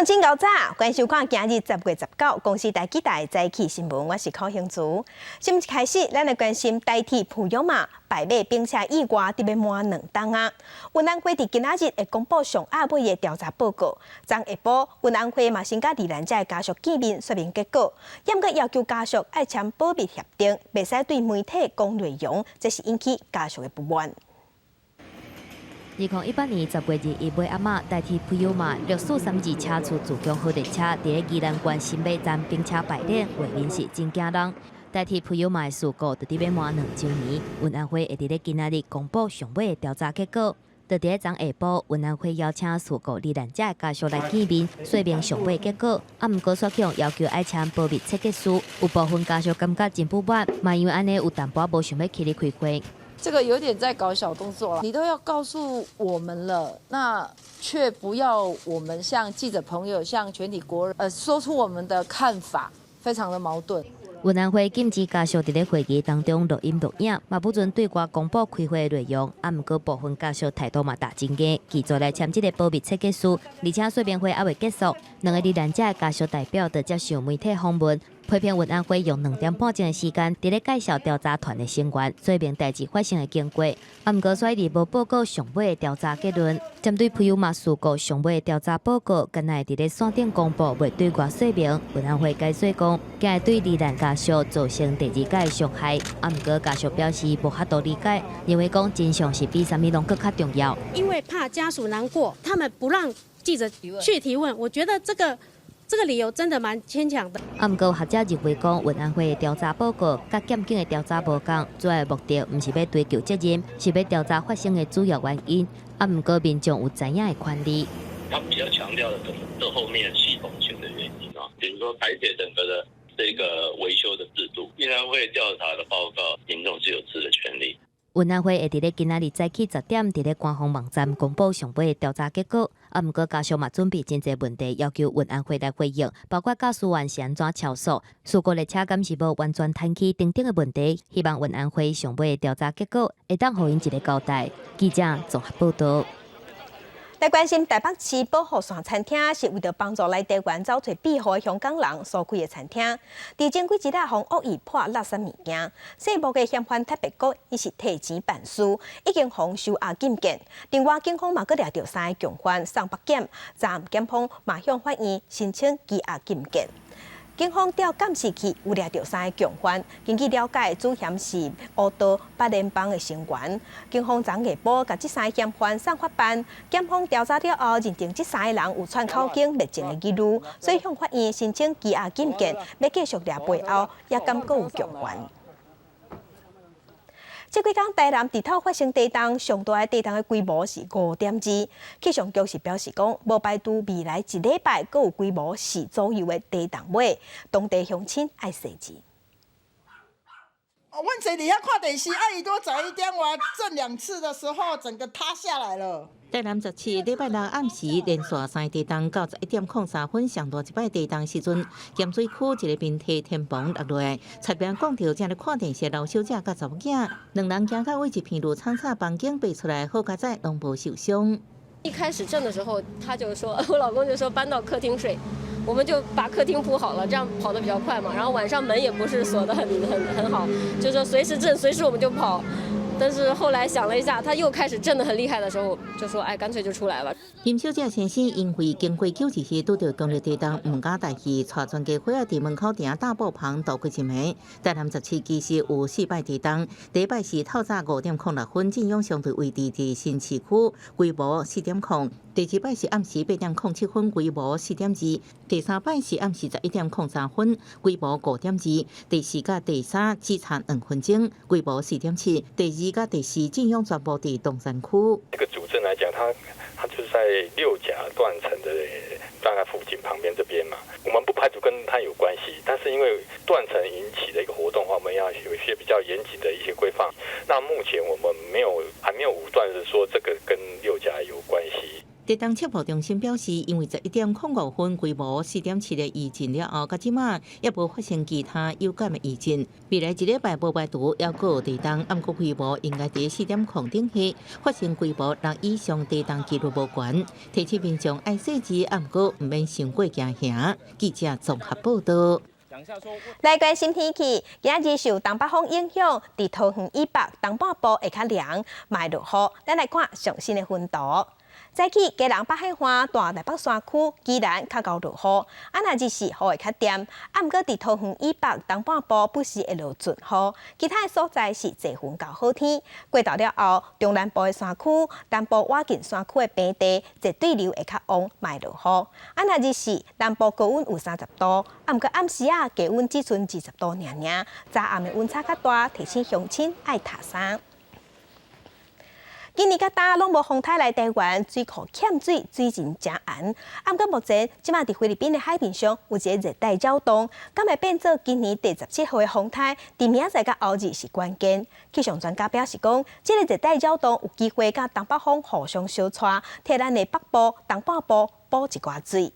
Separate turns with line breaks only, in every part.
真高早，关收看今日10月19公司台记台早起新闻，我是邝兴竹。新闻一开始，咱来关心台铁普悠玛摆尾并且意外特别满2档啊。运安会伫今仔日会公布上下尾的调查报告。昨下晡，运安会嘛先甲罹难者的家属见面说明结果，严格要求家属爱签保密协定，袂使对媒体讲内容，这是引起家属的不满。
2018年10月2日，尾阿嬷代替普悠玛6432车出自强号列车，伫宜兰县新北站并且摆脸，画面是真惊人。代替普悠玛的事故，就伫要满2周年，运安会会伫咧今仔日公布上尾的调查结果。就伫咧昨下晡，运安会邀请事故罹难者的家属来见面，说明上尾结果。毋过却强要求爱签保密切结书，有部分家属感觉真不满，嘛因为安尼有淡薄无想要起嚟开会。
这个有点在搞小动作了，你都要告诉我们了，那却不要我们向记者朋友、向全体国人说出我们的看法，非常的矛盾。
运安会禁止家属伫咧会议当中录音录影，嘛不准对外公布开会的内容。毋过部分家属态度嘛大真硬，拒绝来签这个保密切结书，而且说明会还未结束。2个罹难者的家属代表就接受媒体访问。 批评运安会用2点半钟的时间，伫咧介绍调查团的成员，说明代志发生的经过。毋过，所以无报告上尾的调查结论。针对普悠玛事故上尾的调查报告，今日伫咧线顶公布，未对外说明。运安会解说讲，今日对罹难家属造成第2届的伤害。毋过，家属表示无法度理解，认为讲真相是比啥物拢更加重要。
因为怕家属难过，他们不让记者去提问。我觉得这个理由真的蛮牵强的。
毋过学者认为讲，运安会的调查报告甲检警的调查无共，主要目的毋是要追究责任，是要调查发生的主要原因。毋过民众有知影的权利。
他比较强调的可能是后面系统性的原因啊，比如说台铁整个的这个维修的制度，运安会调查的报告，民众是有知的权利。
运安会会伫咧今仔日早起10点，伫咧官方网站公布上尾的调查结果。毋过家属嘛准备真侪问题，要求运安会来回应，包括驾驶员是安怎超速，事故列车敢是无完全摊起等等的问题。希望运安会上尾的调查结果会当互因一个交代。记者综合报道。
来关心台北市保护伞餐厅是为着帮助来台湾走找庇护的香港人所开的餐厅。伫前几日互恶意破垃圾物件，细部的嫌犯特别局伊是提钱办事，已经互收押禁见。另外，警方嘛阁掠到3个共犯送北检，暂检方嘛向法院申请羁押禁见。 警方调监视器有掠到3个共犯，根据了解，主嫌是乌道8联邦的成员。警方昨下晡甲这3个嫌犯送法办，检方调查了后，认定这3个人有串口径灭证的记录，所以向法院申请羁押禁见，要继续掠背后，也敢阁有共犯。 这几天台南地头发生地震，上大的地震的规模是5.2。气象局是表示讲，无排除未来1礼拜阁有规模4左右的地震尾，当地乡亲爱细致。
阮坐伫遐看电视，伊多11点外震2次的时候，整个塌下来了。
台南17礼拜六暗时连续3地震，到11点03分上大一摆地震时阵，咸水区一个平梯天棚落落来，侧边讲到正咧看电视的老小姐甲查某囝，2人行到位一片路惨惨房间爬出来，好佳在拢无受伤。
一开始震的时候，他就说，我老公就说搬到客厅睡。 我们就把客厅铺好了，这样跑得比较快嘛。然后晚上门也不是锁得很好，就说随时震，随时我们就跑。但是后来想了一下，他又开始震得很厉害的时候，就说哎，干脆就出来了。
林小姐先生因为经过9日都到强烈地震，唔敢带去，带全家伙仔伫门口埕大布棚度过一暝。台南17其实有4摆地震，第一摆是透早5点06分，震央相对位置伫新市区，规模4点0。 第2摆是暗时8点07分，规模4点2；第3摆是暗时11点03分，规模5点2；第4甲第3只差2分钟，规模4点7；第2甲第4震央全部伫东山区。
这个主震来讲，它就是在六甲断层的大概附近旁边这边嘛，我们不排除跟它有关系，但是因为断层引起的一个活动的话，我们要有一些比较严谨的一些规范。那目前我们还没有武断是说这个跟六甲有关系。
地动测报中心表示，因为11:05分规模4.7的余震了后，到即马也无发生其他有感的余震。未来一礼拜无排除还佫有地动，暗过规模应该伫4.0顶起发生规模6以上地动几率无悬，提醒民众爱细致，暗过唔免伤过惊吓。记者综合报道。
来关心天气，今日受东北风影响，伫桃园以北东半部会较凉，卖落雨。咱来看上新的温度。早起，基隆北海岸、大台北山区、宜兰较高落雨，若日是雨会较点。毋过伫桃园以北东半部不时会落阵雨，其他的所在是侪云到好天。过到了后，中南部的山区、南部瓦近山区的平地，绝对流会较旺，卖落雨。若日是南部高温有30度，毋过暗时低温只剩20度尔。早暗的温差较大，提醒乡亲爱擦衫。今年甲大拢无风台来台湾，水库欠水，水情真暗。毋过目前，即马伫菲律宾的海面上有一个热带扰动，敢会变做今年第17号的风台？伫明仔载甲后日是关键。气象专家表示讲，即个热带扰动有机会甲东北风互相相串，替咱的北部、东半部补一寡水。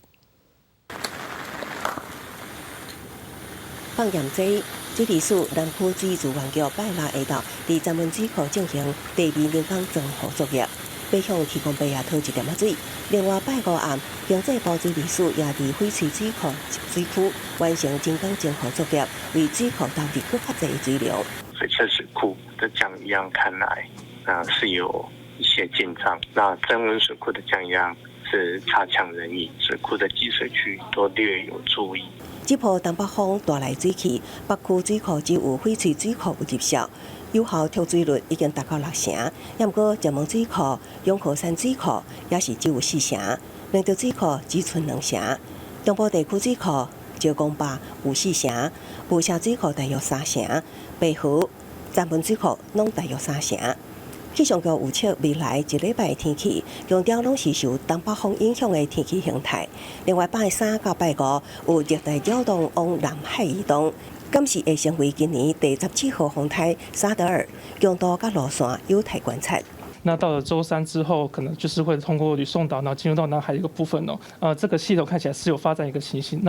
放盐水。水利署南区水资源局拜6下昼伫闸门水库进行第2人工装护作业，北向提供北亚讨1点仔水。另外拜5暗，经济部水利署也伫翡翠水库水区完成人工装护作业，为水库导入更较侪水流。
水测水库的降雨量看来，是有一些进账。那增温水库的降雨量是差强人意，水库的积水区都略有注意。
这波东北风带来水汽，北区水库只有翡翠水库有入效，有效抽水率已经达到60%。也毋过闸门水库、永和山水库也是只有4%，明德水库只剩2%。中部地区水库、石公坝有4%，雾社水库大约3%，北湖、闸门水库拢大约3%。气象局预测未来一礼拜天气，强调拢是受东北风影响的天气形态。另外，拜3到拜5有热带扰动往南海移动，敢是会成为今年第17号风台沙德尔，强度甲路线有待观察。
那到了周3之后，可能就是会通过吕宋岛，然后进入到南海一个部分哦。这个系统看起来是有发展一个情形，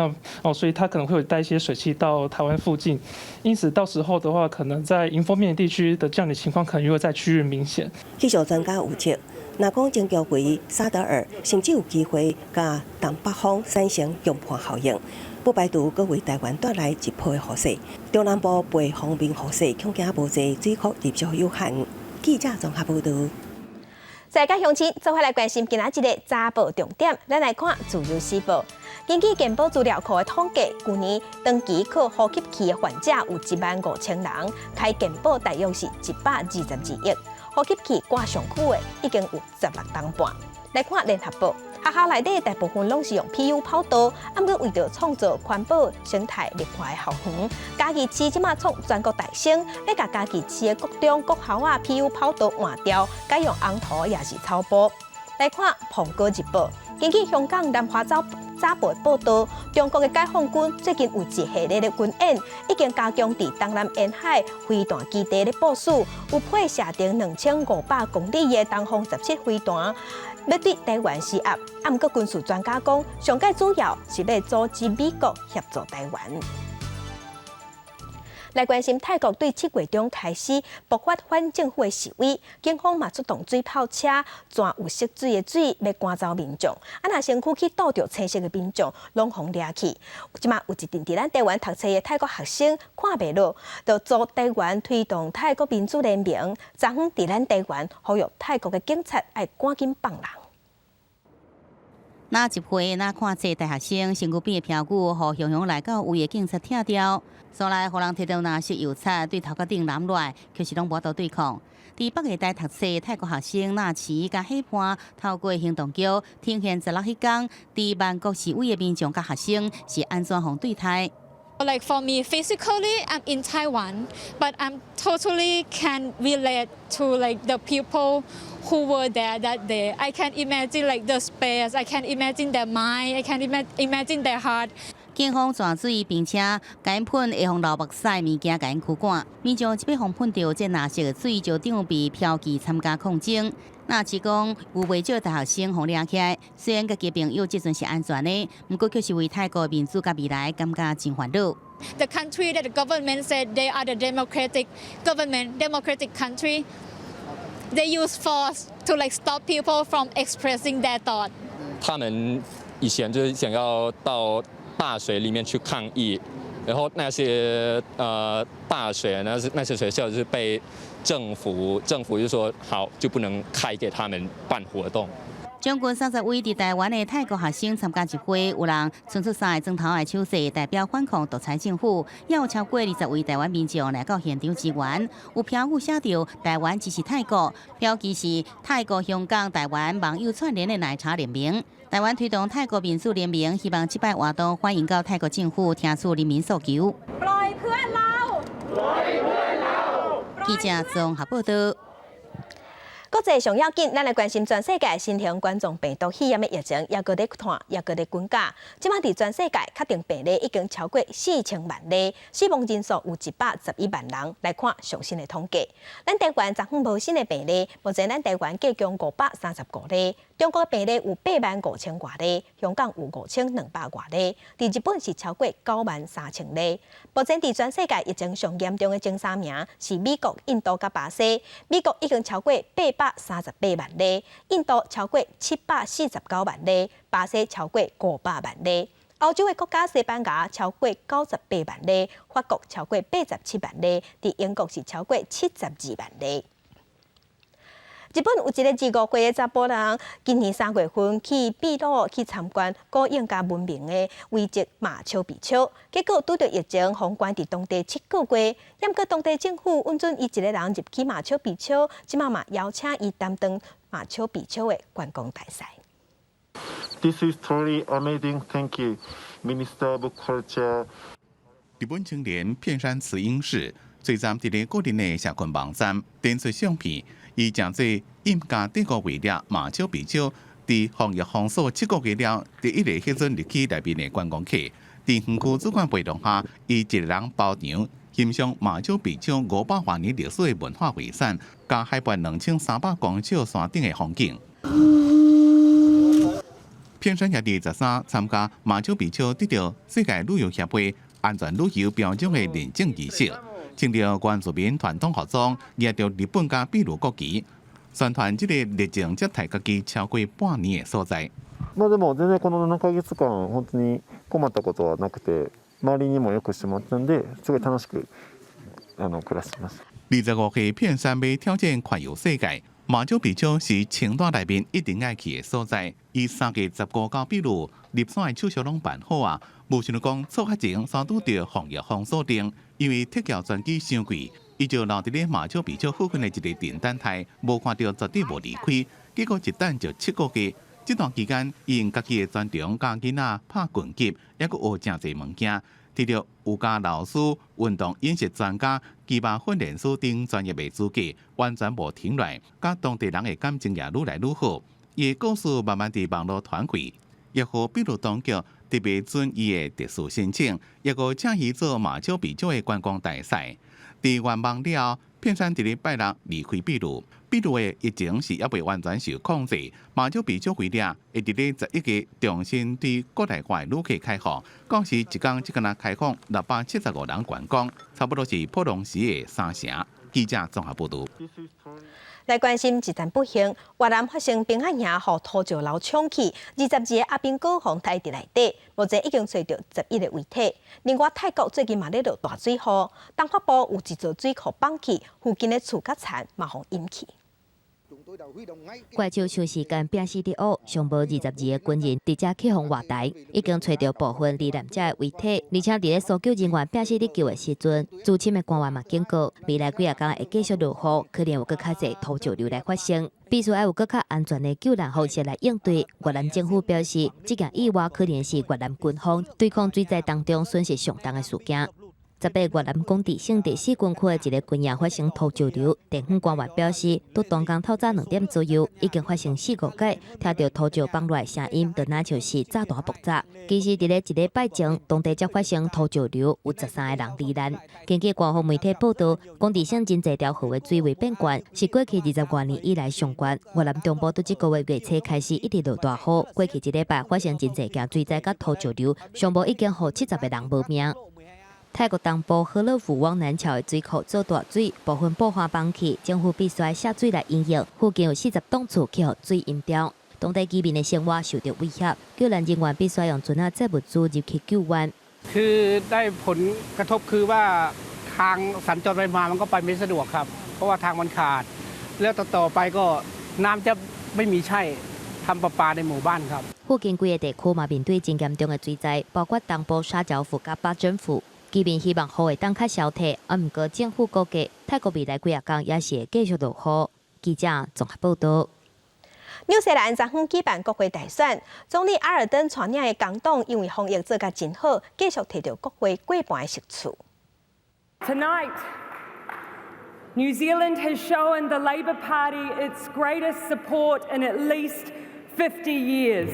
所以它可能会有带一些水汽到台湾附近，因此到时候的话，可能在迎风面地区的降雨情况可能又会在区域明显。
气象专家预测，若讲增强为沙德尔，甚至有机会甲东北风产生强盘效应。不排除阁为台湾带来一波的雨势。中南部北方面雨势恐惊无济，水库入水有限。记者综合报道。
再甲乡亲做伙来关心今仔日的早报重点，咱来看自由时报。根据健保资料库的统计，去年长期靠呼吸器的患者有15000人，开健保大约是122亿。呼吸器挂上去的已经有16吨半。来看联合报，学校内底大部分拢是用 PU 跑道，毋过为着创造环保、生态绿化的校园，嘉义市即马创全国大省，要甲嘉义市的国中、国校啊 PU 跑道换掉，改用红土也是草坡。来看《澎哥日报》，根据香港南华早报报道，中国的解放军最近有一系列的军演，已经加强伫东南沿海飞弹基地的部署，有配设定2500公里的东风17飞弹。要对台湾施压，毋过军事专家讲，上界主要是要阻止美国协助台湾。来关心泰国对7月中开始爆发反政府的示威，警方嘛出动水炮车，装有蓄水的水要赶走民众。若身躯去倒着青色的民众，拢互掠去。即马有一阵伫咱台湾读册的泰国学生看袂落，就组台湾推动泰国民主联盟，昨昏伫咱台湾呼吁泰国的警察要赶紧放人。
那一回那看这大学生身躯边的票据，互雄雄来到位的警察听掉，所来互人摕到拿色油漆对头壳顶揽落来，可是拢无法对抗。伫北艺大读册泰国学生纳奇甲喜欢透过行动桥呈现16迄天，伫万国示威的民众甲学生是安怎互对待。
Like for me, physically, I'm in Taiwan, but I'm totally can relate to like the people who were there that day. I can imagine like the space, I can imagine their mind, I can imagine their heart.
警方抓水，并且赶喷会用流目屎物件赶驱赶。民众即被防喷到这蓝色的水，就准备飘起参加抗争。那是讲有未少大学生互抓起来，虽然家己朋友即阵是安全的，不过却是为泰国民主甲未来感觉真烦恼。
The country that the government said they are the democratic government, democratic country, they use force to stop people from expressing their thought.
他们以前就是想要到大学里面去抗议，然后那些大学那些学校就是被政府就说好就不能开给他们办活动。
将近30位伫台湾的泰国学生参加集会，有人伸出三个砖头的手势，代表反抗独裁政府。也有超过20位台湾民众来到现场支援。有标语写着“台湾支持泰国”，标记是泰国、香港、台湾网友串联的奶茶联名。台湾推动泰国民主联名，希望这摆活动欢迎到泰国政府听取人民诉求。记者综合报道。
国际上要紧，咱来关心全世界新型冠状病毒肺炎的疫情，也搁在传，也搁在增加。即马伫全世界确定病例已经超过4000万例，死亡人数有111万人。来看最新的统计，咱台湾昨昏无新的病例，目前咱台湾计共535例，中国病例有85000多例，香港有5200多例，伫日本是超过93000例。目前伫全世界疫情上严重的前3名是美国、印度甲巴西，美国已经超过838万例，印度超过749万例，巴西超过500万例。欧洲的国家西班牙超过98万例，法国超过87万例，伫英国是超过72万例。日本有一个25岁的查甫人，今年3月份去秘鲁去参观古印加文明的遗迹马丘比丘，结果拄到疫情封关伫当地7个月，也过当地政府允准伊一个人入去马丘比丘，即嘛邀请伊担当马丘比丘的观光大使。
This is truly amazing. Thank you, Minister of Culture.
日本青年片山慈英氏最近伫咧个人的社群网站展出相片。伊正做印加帝国遗址马丘比丘，伫防疫封锁7个月了，第一个迄阵入去内面的观光客，伫园区主管陪同下，伊一个人包场欣赏马丘比丘500万年历史的文化遗产，加海拔2300公尺山顶的风景。片山也伫13参加马丘比丘得到世界旅游协会安全旅游标准的认证仪式。请到原住民传统服装，也着日本加秘鲁国旗，宣传这个历经接待家己超过半年的所在。
でも全然この7ヶ月間本当に困ったことはなくて、周りにもよくしてもらったんで、すごい楽しく暮らしてます。
25岁片山要挑战环游世界，马丘比丘是清大内面一定爱去的所在。伊3月15到秘鲁，入山的手续拢办好啊。无想到讲出发前三拄着防疫封锁令，因为特教专机伤贵，伊就留伫咧马丘比丘附近的一个电等台，无看到绝对无离开。结果一等就7个月。这段期间，伊用家己的专长教囡仔拍拳击，还佫学真侪物件。摕到瑜伽老师、运动饮食专家、骑马训练师等专业的资格，完全无停来，甲当地人的感情也愈来愈好。伊的故事慢慢伫网络传开，也互秘鲁当局特别准伊的特殊申请，也佫请伊做马丘比丘的观光大使。伫完忙了后，片山伫咧拜六离开秘鲁。秘鲁的疫情是还未完全受控制，马丘比丘遗址会伫咧11月重新对国内外旅客开放，讲是一天只敢开放675人观光，差不多是普隆时的3成。记者综合报道。
来关心一战不幸，越南发生兵悍营互土石流冲去，22个阿兵哥互待伫内底，目前已经找到11个遗体。另外，泰国最近嘛咧落大水雨，东北部有一座水库放弃，附近的厝甲田嘛互淹去。
怪州长时间拼死伫学，上无22个军人伫遮起风活台，已经找到部分罹难者的遗体，而且伫咧搜救人员拼死伫救的时阵，资深的官员嘛警告，未来几日间会继续落雨，可能有更较侪土石流来发生，必须要有更较安全的救援方式来应对。越南政府表示，这件意外可能是越南军方对抗水灾当中损失上重的事件。18越南工地省第4军区的一个军营发生土石流，地方官员表示，到当天透早2点左右，已经发生4、5起，听到土石放落的声音，就若像是炸弹爆炸。其实，伫咧1礼拜前，当地才发生土石流，有13个人罹难。根据官方媒体报道，工地省真侪条河的水位变悬，是过去20多年以来上悬。越南中部伫这个月初开始一直落大雨，过去1礼拜发生真侪件水灾甲土石流，上无已经互70个人无命。泰国东部和乐府往南桥的水库做大水，部分爆发放弃，政府必须下水来营运。附近有40栋厝去互水淹掉，当地居民的生活受到威胁，救援人员必须用船载物资入去救援。
คือได้ผลกระทบคือว่าทางสัญจรไปมามันก็ไปไม่สะดวกครับเพราะว่าทางมันขาดแล้วต่อไปก็น้ำจะไม่มีใช้ทำประปาในหมู่บ้านครับ
附近几个地区嘛面对真严重的水灾，包括东部沙礁府甲巴政府。居民希望雨会当较消退，毋过政府估计泰国未来几日天也是会继续落雨。记者综合报道。
纽西兰昨昏举办国会大选，总理阿尔登带领的工党因为防疫做甲真好，继续摕到国会过半的席次。
Tonight, New Zealand has shown the Labour Party its greatest support in at least 50 years.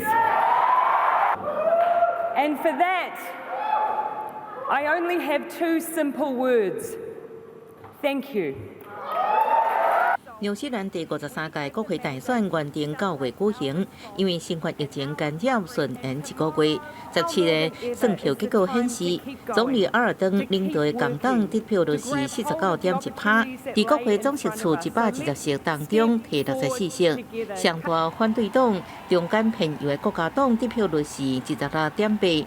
And for that, I only have 2 simple words. Thank you.
纽西兰第53届国会大选原定9月举行，因为新冠疫情干扰顺延1个月。17个算票结果显示，总理阿尔登领导的工党得票率是 49.1%，在国会总席次120席当中摕64席。上大反对党中间偏右的国家党得票率是 26.8%，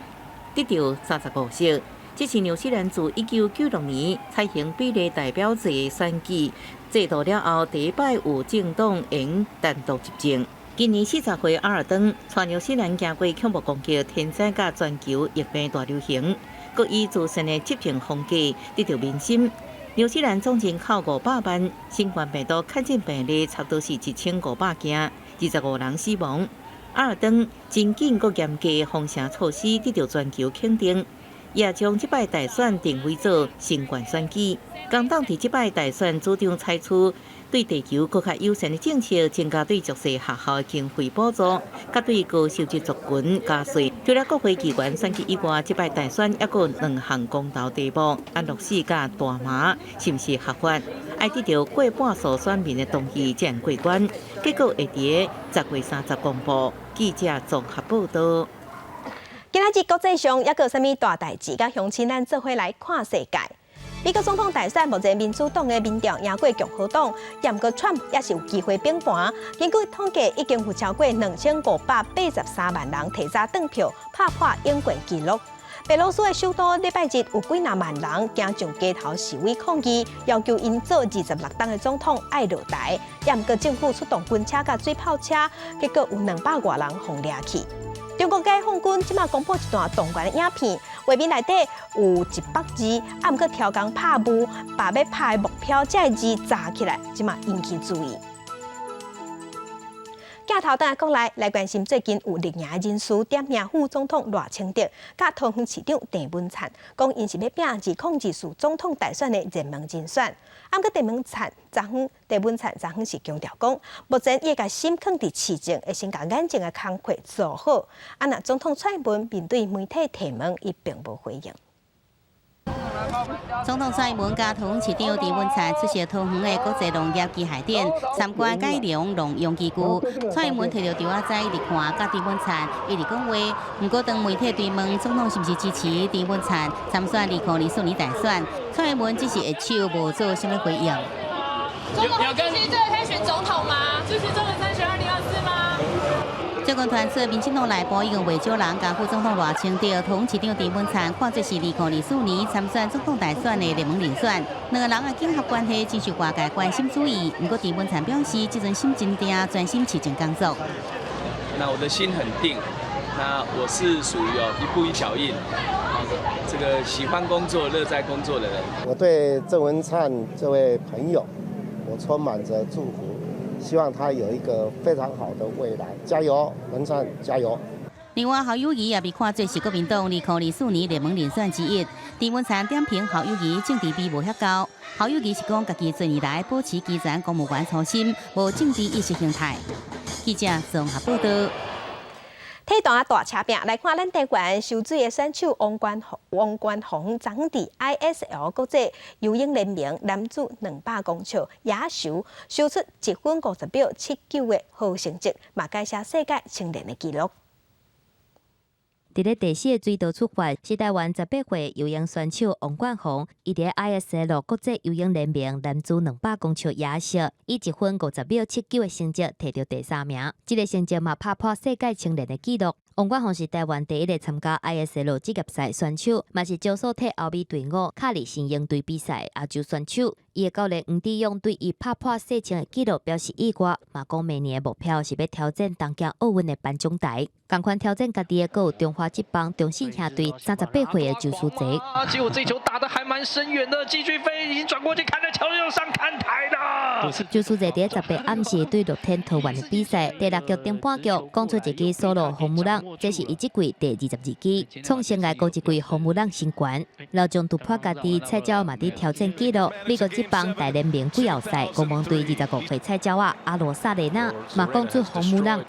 得到35席。这是纽西兰自1996年采行比例代表制的选举制度了后，第一摆有政党赢单独执政。今年40岁阿尔登带纽西兰行过恐怖攻击、天灾甲全球疫病大流行，佮以自身的执政风格得到民心。纽西兰总人口500万，新冠病毒确诊病例差不多是1500件，25人死亡。阿尔登真紧佮严格的防城措施得到全球肯定。也将这摆大选定位做新冠选举。工党伫这摆大选主张采取对地球更较友善的政策，增加对弱势学校的经费补助，甲对高收入族群加税。除了国会议员选举以外，这摆大选还有2项公投题目：安乐死甲大麻是毋是合法？爱得到过半数选民的同意才能过关。结果会伫10月30公布。记者综合报道。
今仔日国际上还有啥物大代志？甲乡亲咱做伙来看世界。美国总统大选，目前民主党的民调赢过共和党，也毋过Trump也是有机会变盘。根据统计，已经有超过2583万人提早登票，拍破英国纪录。白罗斯的首都礼拜日有几若万人行上街头示威抗议，要求因做26党的总统爱落台。也毋过政府出动军车甲水炮车，结果有200多人互掠去。中国解放军即马公布一段动员的影片，画面内底有100字，啊，毋过超工拍雾，把要拍的目标这个字炸起来，即马引起注意。镜头等下过来关心最近有立业人士点名副总统赖清德，甲桃园市长郑文灿，讲因是要拼2024总统大选的热门人选。啊，毋过郑文灿昨昏是强调讲，目前伊甲心放伫市政，会先甲眼前的工作做好。啊，若总统蔡英文面对媒体提问，伊并无回应。
总统蔡英文甲桃园市长郑文灿出席桃园的国际农业机械展，参观改良农用机具。蔡英文摕到电话仔一直看，甲郑文灿一直讲话。不过当媒体追问总统是毋是支持郑文灿参选2024年大选，蔡英文只是会手无做什么回应。
总统支持这个可以选总统吗？支持这个参选2024吗？
这个团测民进党内部已经未少人甲副总统赖清德、桃园市长郑文灿看作是2024年参选总统大选的热门人选。2个人的竞合关系真受外界关心注意。不过郑文灿表示，这阵心真定，专心市政工作。
那我的心很定，那我是属于一步一脚印，这个喜欢工作、乐在工作的人。
我对郑文灿这位朋友，我充满着祝福。希望他有一个非常好的未来，加油，文灿，加油！
另外，侯友宜也被看作是国民党2024年联盟人选之一。郑文灿点评侯友宜政治味无遐高，侯友宜是讲家己多年来保持基层公务员初心，无政治意识形态。记者综合报道。
体大大车饼来看，咱台湾受水的选手王冠宏昨伫 ISL 国际游泳联盟男子200公尺野球，输出1分50秒79的好成绩，嘛改写世界青年的纪录。
伫咧第4个水道出发是台湾18岁游泳选手王冠宏，伊伫 ISL 国际游泳联盟男子200公尺野球，以1分50秒79的成绩摕到第3名，这个成绩嘛打破世界青年的纪录。王冠宏是台湾第一个参加 ISL 职业赛选手，嘛是招数替欧美队伍卡里新鹰队比赛亚洲选手。伊的教练黄志勇对伊打破世青的纪录表示意外，嘛讲明年的目标是要挑战东京奥运的颁奖台，同款挑战家己的还有中华职棒中信兄弟38岁的周书哲。
结果这球打得还蛮深远的，季俊飞已经转过去看在球上看台了。
周书哲伫18暗时对乐天桃园的比赛，第6局顶半局讲出一支 solo 红木浪。这是伊这季第22支，创生涯高一季红木浪新冠，老将突破家己，菜鸟嘛伫挑战纪录。美国职棒大联盟季后赛，国盟队25岁菜鸟阿罗萨雷纳嘛讲出红木浪。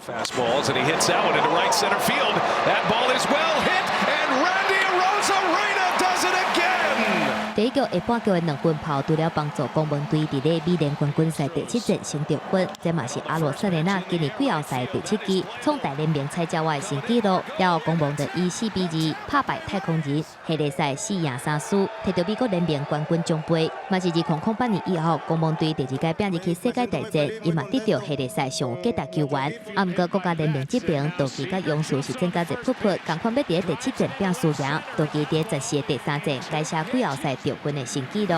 第一局下半局的2分炮，除了帮助公门队伫咧美联冠军赛第7战胜得分，这嘛是阿罗瑟雷纳今年季后赛第7支，创大联盟菜鸟的新纪录。了后公盟队以4-2打败太空人，系列赛4赢3输，摕到美国联盟冠军奖杯。嘛是2008年以后，公盟队第2届并入去世界大战，伊嘛得到系列赛上有价值球员。啊，毋过国家联盟这边，道奇甲勇士是增加一扑扑，同款要伫第7战并输赢。道奇伫14个第3战改写季后赛得分的新纪录。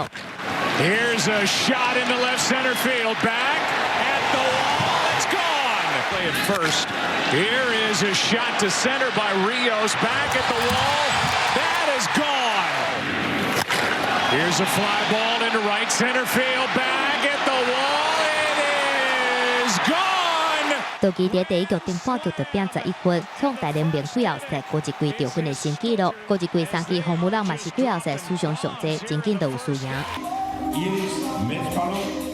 Here's a shot into left center field. Back at the wall. It's gone. Play it first. Here is a shot to center by Rios. Back at the wall. That is gone. Here's a fly ball into right center field. Back at the wall. It is gone.
道奇伫第1局顶半局得拼11分，创大联盟季后赛过一季得分的新纪录。过一季3支红木浪嘛是季后赛史上上济，真紧都有输赢。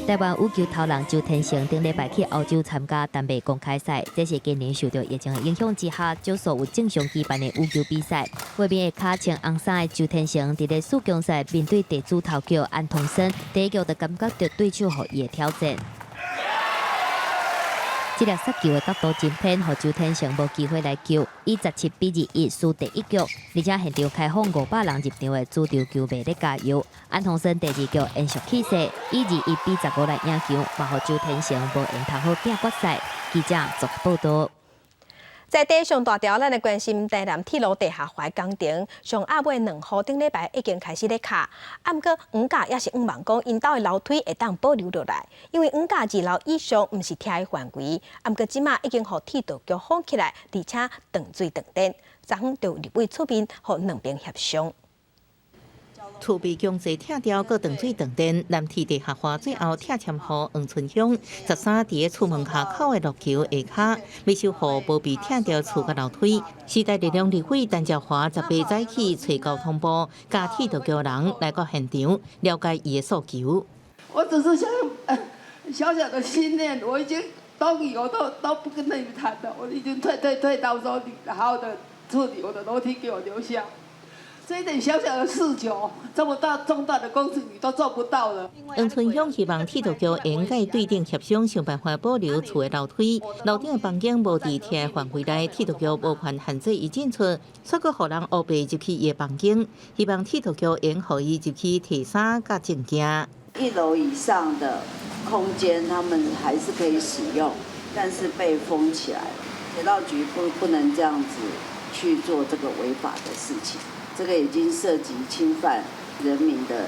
台湾羽球头人周天成顶礼拜去欧洲参加单北公开赛，这是今年受到疫情的影响之下，少数有正常举办的羽球比赛。外面的脚穿红衫的周天成伫咧世锦赛面对地主头球安东森，第1局就感觉到对手予伊的挑战。这粒杀球的角度真偏，予周天成无机会来救，以17-21输第1局，而且现场开放500人入场的主场球迷咧加油。安东森第2局延续气势，以21-15来赢球，嘛予周天成无缘头好拼决赛。记者综合报道。
在地上大条，咱来关心台南铁路地下化工程，上暗尾2号顶礼拜已经开始咧卡，啊，毋过黄架也是毋望讲因兜的楼梯会当保留落来，因为黄架2楼以上毋是拆的范围，啊，毋过即马已经互铁道局封起来，而且断水断电，昨昏就立委出面，互2边协商。
储备强制拆掉，搁断水断电，南铁地下化最后拆迁户黄春香13伫厝门口口的路桥下骹，未收户无被拆掉厝甲楼梯。时代力量立委陈兆华18早起找交通部、甲铁道局人来到现场，了解伊的诉求。
我只是想小小的心念，我已经都以后都不跟你们谈了，我已经退到说你好好的处理我的楼梯，给我留下。这一点小小的事求，这么重大的工程你都做不到了。
黄春香希望铁道局应该对顶协商，想办法保留厝的楼梯。楼顶的房间无伫拆范围内，铁道局无权限制伊进出，却阁互人乌白入去伊的房间。希望铁道局应互伊入去提衫甲证件。
1楼以上的空间他们还是可以使用，但是被封起来了。铁道局不能这样子去做这个违法的事情。这个已经涉及侵犯人民的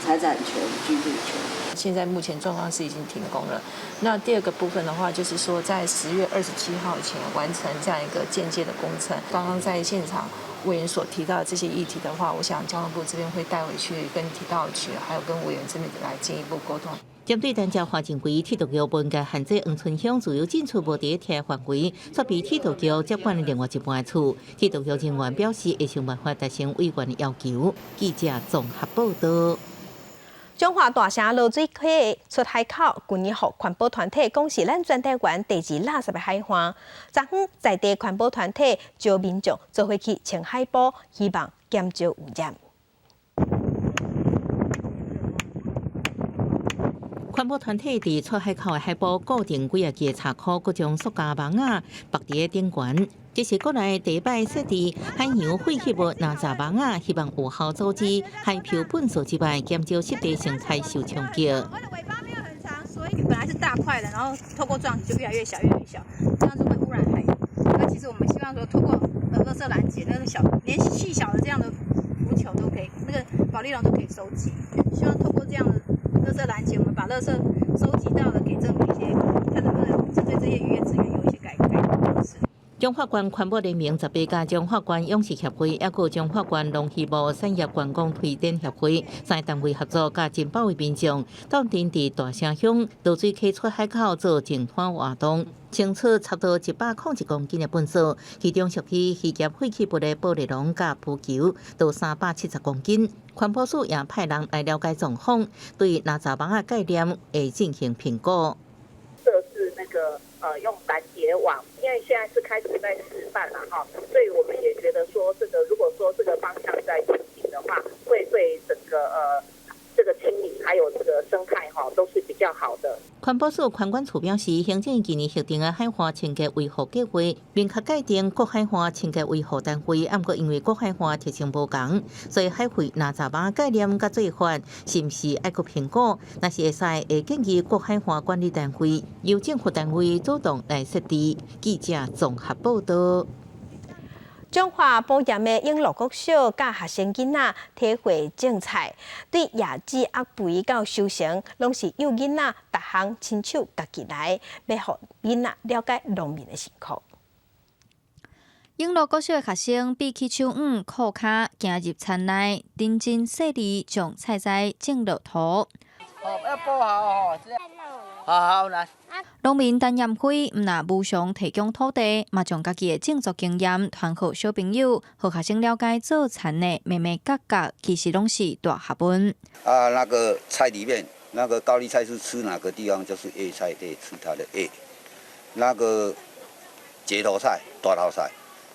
财产权、居住权。
现在目前状况是已经停工了。那第2个部分的话，就是说在10月27号以前完成这样一个间接的工程。刚刚在现场委员所提到的这些议题的话，我想交通部这边会带回去跟铁道局还有跟委员这边来进一步沟通。
针对单车花前规铁道局本届限制黄村乡自由进出无伫贴范围，却被铁道局接管另外一半厝。铁道局人员表示会想办法达成委员的要求。记者综合报道。
中华大城落水溪出海口，今年互环保团体讲是咱全台湾第2垃圾的海岸。昨昏在地环保团体招民众做伙去清海埔，希望减少污染。
环保团体伫出海口的海埔固定几支茶库，各种塑胶网啊绑伫顶悬。这是国内第一摆设置海洋废弃物垃圾网啊，希望有效阻止海漂本素之外，减少湿地生态受冲击。
我的尾巴没有很长，所以本来是大块的，然后透过撞击就越来越小，越来越小，这样就会污染海洋。那其实我们希望说，透过垃圾拦截那个连细小的这样的浮球都可以，那个保丽龙都可以收集。希望透过这样的垃圾拦截，我们把垃圾收集到了，给政府一些，看能不能针对这些渔业资源有一些改革方式。
中华县环保联盟18家中华县勇士协会，也有中华县农渔牧产业观光推展协会3个单位合作，加真保卫民众，当天伫大城乡落水溪出海口做净滩活动，清出差不多101公斤的粪扫，其中属于渔业废弃物的玻璃笼甲浮球，都370公斤。环保署也派人来了解状况，对垃圾网的概念会进行评估。
设置那个用拦截网，因为现在是开始在示范了哈，所以我们也觉得说，这个如果说这个方向在进行的话，会对整个这个清理还有这个生态哈都是比较好的。
环保署环管处表示，行政今年核定的海岸清洁维护计划，明确界定各海岸清洁维护单位，不过因为各海岸特性不同，所以海废垃圾网概念甲做法是不是要评估？若是会使，会建议各海岸管理单位由政府单位主动来设置。记者综合报道。
中华保险的永乐国小甲学生囡仔体会种菜，对野子鸭肥到收成，拢是幼囡仔逐项亲手家己来，要互囡仔了解农民的辛苦。
永乐国小的学生比起手裤骹行入田内，认真细腻将菜栽种落土。
要播好哦，这样。好来。
农民陈彦辉毋但无偿提供土地，嘛将家己的种作经验传给小朋友，互学生了解做田的每每角角，其实拢是大学问。
那个菜里面，那个高丽菜是吃哪个地方，就是叶菜得吃它的叶。那个节头菜、大头菜，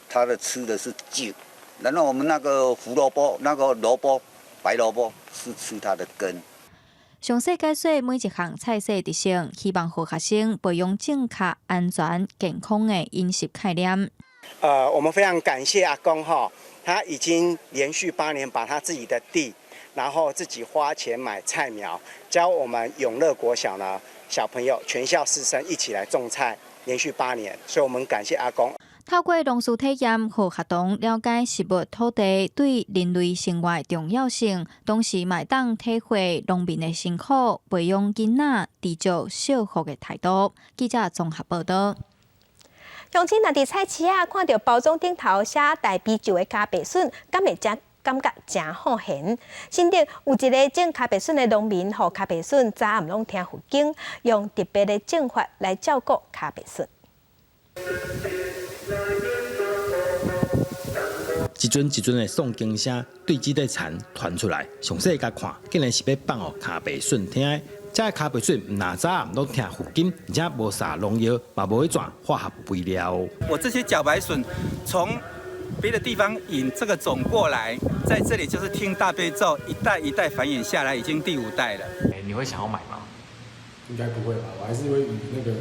它的吃的是茎。然后我们那个胡萝卜、那个萝卜、白萝卜是吃它的根。
详细解说每一项菜色特性，希望互学生培养正确、安全、健康的饮食概念。
我们非常感谢阿公哈，他已经连续8年把他自己的地，然后自己花钱买菜苗，教我们永乐国小呢小朋友全校师生一起来种菜，连续8年，所以我们感谢阿公。
透过农事体验，互学童了解食物土地对人类生活的重要性，同时嘛当体会农民的辛苦，培养囡仔持续惜福的态度。记者综合报道。
乡亲若伫菜市啊看到包装顶头写大啤酒的咖啡笋，敢会感觉真好咸。新竹有一个种咖啡笋的农民，互咖啡笋早暗拢听附近，用特别的种法来照顾咖啡笋。
一阵一阵的诵经声对这块田传出来，详细甲看，竟然是要放予咖啡笋听的。这咖啡笋唔哪早暗拢听附近，而且无撒农药，嘛无迄种化学肥料。
我这些茭白笋从别的地方引这个种过来，在这里就是听大悲咒，一代一代繁衍下来，已经第5代了。
你会想要买吗？
应该不会吧，我还是会以那个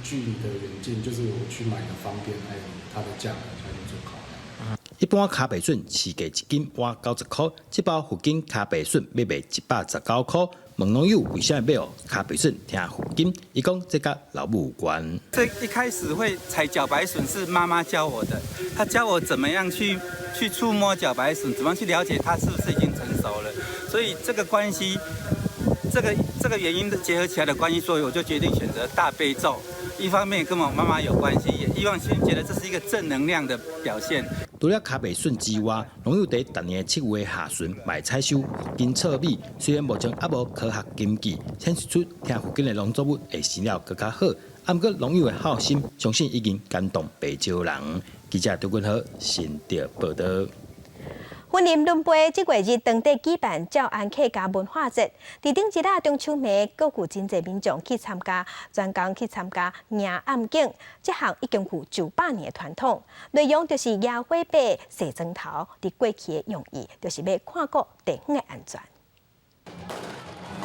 距离的远近，就是我去买的方便，还有它的价格才去做考量。
一般咖啡笋市价1斤换90块，这包附近咖啡笋要卖119块。问农友为啥要咖啡笋听附近？伊讲这甲老母有关。
这一开始会采茭白笋是妈妈教我的，她教我怎么样去触摸茭白笋，怎么样去了解它是不是已经成熟了。所以这个关系，这个原因结合起来的关系，所以我就决定选择大悲咒。一方面跟我妈妈有关系，也希望觉得这是一个正能量的表现。
除了卡袂顺之外，拢有伫逐年7月下旬卖采收附近糙米，虽然目前还无科学根据显示出听附近的农作物会生了更较好，啊，不过农友的好心，相信已经感动不少人。记者刘君豪新竹报道。
云林仑杯这月日当地举办诏安客家文化节，伫顶一日中秋暝，各有真侪民众去参加，专工去参加迎暗景。这项已经有900年的传统，内容就是野火把、洗砖头。伫过去的用意，就是要看顾地方的安全。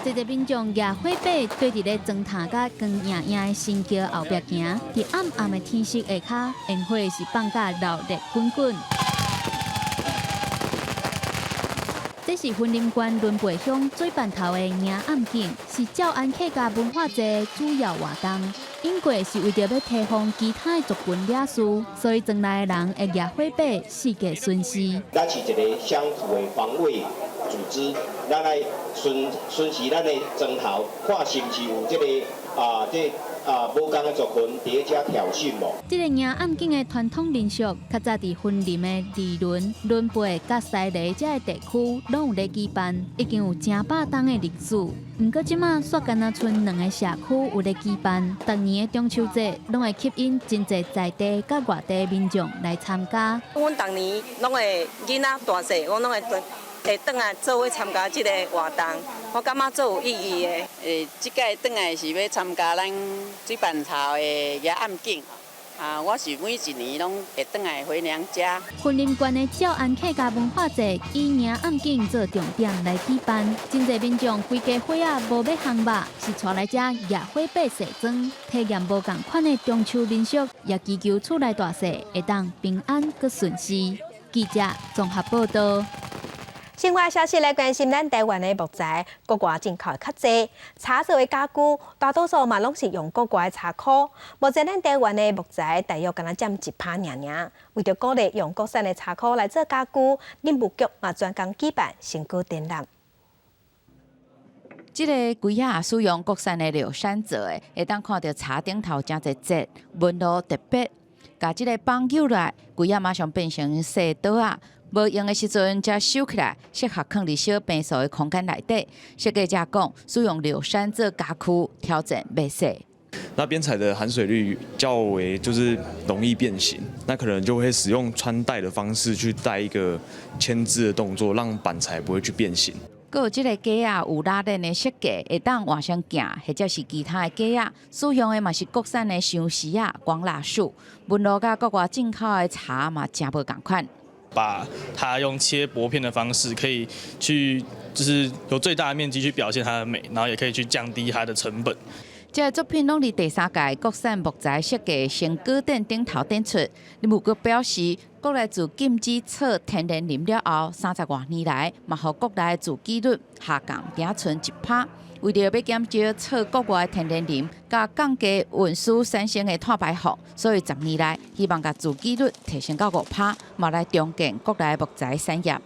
这个民众野火把对伫咧砖头甲光莹莹的新桥后壁行，伫暗暗的天色下骹，烟火是放甲热烈滚滚。这是云林县仑背乡最办头的迎暗景，是诏安客家文化节主要活动。因过是为着要提防其他的族群惹事，所以庄内的人会举火把，四界巡视。
咱是一个乡土的防卫组织，咱来巡视咱的庄头，看是不是有这个无共的族群伫遮挑衅无？
这个迎暗景的传统民俗，较早伫云林的二仑、仑背、甲西螺这地区，拢有咧举办，已经有成百档的历史。不过即马煞干那剩2个社区有咧举办，逐年的中秋节拢会吸引真侪在地甲外地民众来参加。
阮逐年拢会囡仔大细，我拢会转来做伙参加这个活动，我感觉最有意义的。
即届转来是要参加咱水板头的野暗景。我是每一年拢会转来回娘家。
云林县的诏安客家文化节以迎暗景做重点来举办，真侪民众规家伙仔无要烘肉，是带来遮野火把洗砖，体验无共款的中秋民俗，也祈求厝内大细会当平安佮顺遂。记者综合报道。
生活消息来关心咱台湾的木材，国外进口的较济，茶做的家具大多数嘛拢是用国外的茶壳。目前咱台湾的木材大约敢若占1%尔。为着鼓励用国产的茶壳来做家具，林务局嘛专工举办成果展览。
这个柜仔使用国产的柳杉做的，会当看到茶顶头真侪节，纹路特别。甲这个绑揪来，柜仔马上变成细刀啊！无用的时阵，才收起来，适合放伫小平数的空间内底。设计者讲，使用柳杉做家具，挑战袂细。
那边材的含水率较为就是容易变形，那可能就会使用穿戴的方式去带一个牵制的动作，让板材不会去变形。
佮有即个架啊，有拉链的设计，会当往上行，或者是其他的架啊，使用的嘛是国产的相丝啊、广蜡树，纹路甲国外进口的茶嘛真无共款。
把它用切薄片的方式，可以去就是有最大的面积去表现它的美，然后也可以去降低它的成本。
这个作品拢伫第3届国产木材设计成果展顶头展出。林务局表示，国内自禁止测天然林了后，30多年来，嘛互国内自给率下降仅剩1%。为着要减少测国外天然林，甲降低运输产生的碳排放，所以10年来希望把自给率提升到5%，嘛来重建国内木材产业。